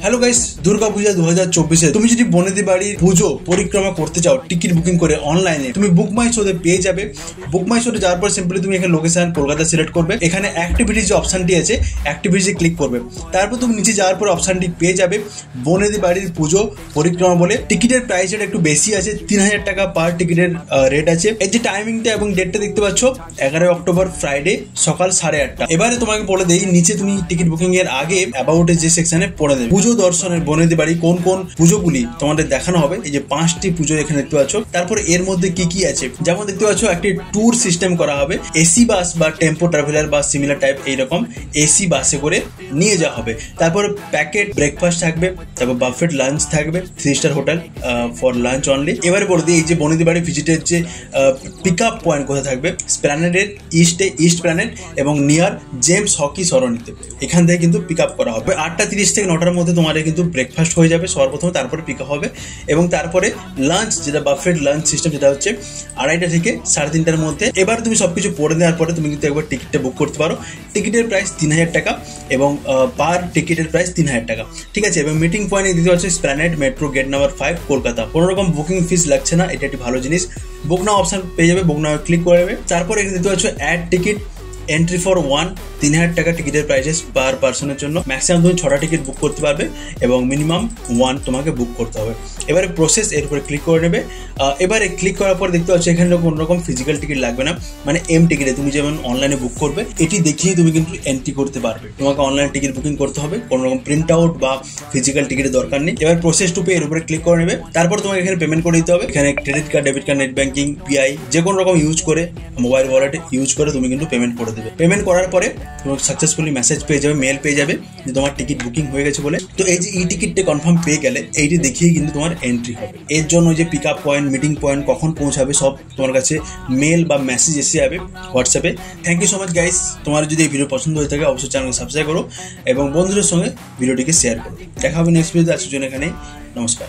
Hello guys, Durga পূজা 2024 তুমি যদি বনেদি বাড়ির পুজো পরিক্রমা করতে চাও টিকিট বুকিং করে অনলাইনে, তুমি বুক মাই শোতে পেয়ে যাবে। বুক মাই শোতে যাওয়ার পর সিম্পলি তুমি এখানে লোকেশন কলকাতা সিলেক্ট করবে। এখানে অ্যাক্টিভিটির যে অপশনটি আছে অ্যাক্টিভিটিতে ক্লিক করবে। তারপর তুমি নিচে যাওয়ার পর অপশনটি পেয়ে যাবে বনেদি বাড়ির পুজো পরিক্রমা বলে। টিকিটের প্রাইস রেট একটু বেশি আছে, 3000 টাকা পার টিকিটের রেট আছে। এই যে টাইমিংটা এবং ডেটটা দেখতে পাচ্ছ 11 অক্টোবর ফ্রাইডে সকাল 8:30। এবারে তোমাকে বলে দেই, নিচে তুমি টিকিট বুকিং এর আগে অ্যাবাউট যে সেকশনে পড়ে দেবে পুজো দর্শনের বনেদি বাড়ি কোন কোন পুজোগুলি তোমাদের দেখানো হবে। এই যে 5টি পুজো এখানে দেখতে পাচ্ছ। তারপর এর মধ্যে কি কি আছে, যেমন দেখতে পাচ্ছ একটি ট্যুর সিস্টেম করা হবে, এসি বাস বা টেম্পো ট্রাভেলার বা সিমিলার টাইপ এইরকম এসি বাসে করে নিয়ে যাওয়া হবে। তারপর প্যাকেট ব্রেকফাস্ট থাকবে, তারপর বাফেট লাঞ্চ থাকবে, 3 star hotel for lunch only. এবারে বলে দিই, এই যে বনেদি বাড়ি ভিজিটের যে পিক আপ পয়েন্ট কোথায় থাকবে, স্প্ল্যানেডের ইস্ট প্ল্যানেড এবং নিয়ার জেমস হকি সরণিতে, এখান থেকে কিন্তু পিক আপ করা হবে। 8:30 থেকে 9টার মধ্যে তোমার কিন্তু ব্রেকফাস্ট হয়ে যাবে সর্বপ্রথম, তারপরে পিক আপ হবে এবং তারপরে লাঞ্চ যেটা বাফেট লাঞ্চ সিস্টেম, যেটা হচ্ছে 2:30 থেকে 3:30টার মধ্যে। এবার তুমি সবকিছু পড়ে দেওয়ার পরে তুমি কিন্তু একবার টিকিটটা বুক করতে পারো। টিকিটের প্রাইস 3000 টাকা এবং পার টিকিটের প্রাইস 3000 টাকা, ঠিক আছে। এবং মিটিং পয়েন্ট দিতে হচ্ছে Esplanade metro gate number 5 Kolkata. কোনো রকম বুকিং ফিস লাগছে না, এটা একটি ভালো জিনিস। বুক নাও অপশন পেয়ে যাবে, বুক নাও ক্লিক করে দেবে। তারপর এখানে দিতে হচ্ছে অ্যাড টিকিট এন্ট্রি ফর 1, 3000 টাকা টিকিটের প্রাইসেস পার পার্সনের জন্য। ম্যাক্সিমাম তুমি 6টা টিকিট বুক করতে পারবে এবং মিনিমাম 1 তোমাকে বুক করতে হবে। এবারে প্রসেস এর উপরে ক্লিক করে নেবে। এবারে ক্লিক করার পর দেখতে পাচ্ছ এখানে কোনো রকম ফিজিক্যাল টিকিট লাগবে না, মানে এম টিকিটে তুমি যেমন অনলাইনে বুক করবে এটি দেখিয়ে তুমি কিন্তু এন্ট্রি করতে পারবে। তোমাকে অনলাইন টিকিট বুকিং করতে হবে, কোনো রকম প্রিন্ট আউট বা ফিজিক্যাল টিকিটের দরকার নেই। এবার প্রসেস টু পে এর উপরে ক্লিক করে নেবে। তারপর তোমাকে এখানে পেমেন্ট করে দিতে হবে। এখানে credit card, debit card, net banking, PI যে কোনো রকম ইউজ করে, মোবাইল ওয়ালেট ইউজ করে তুমি কিন্তু পেমেন্ট করে দেবে। পেমেন্ট করার পরে তোমার সাকসেসফুলি মেসেজ পেয়ে যাবে, মেল পেয়ে যাবে যে তোমার টিকিট বুকিং হয়ে গেছে বলে। তো এই যে ই টিকিটটা কনফার্ম পেয়ে গেলে এইটি দেখিয়ে কিন্তু তোমার এন্ট্রি হবে। এর জন্য যে pick up point, meeting point কখন পৌঁছাবে সব তোমার কাছে মেল বা মেসেজ এসে যাবে হোয়াটসঅ্যাপে। Thank you so much guys. তোমার যদি এই ভিডিও পছন্দ হয়ে থাকে অবশ্যই চ্যানেলকে সাবস্ক্রাইব করো এবং বন্ধুদের সঙ্গে ভিডিওটিকে শেয়ার করো। দেখা হবে নেক্সট ভিডিওতে। আজকের জন্য এখানে নমস্কার।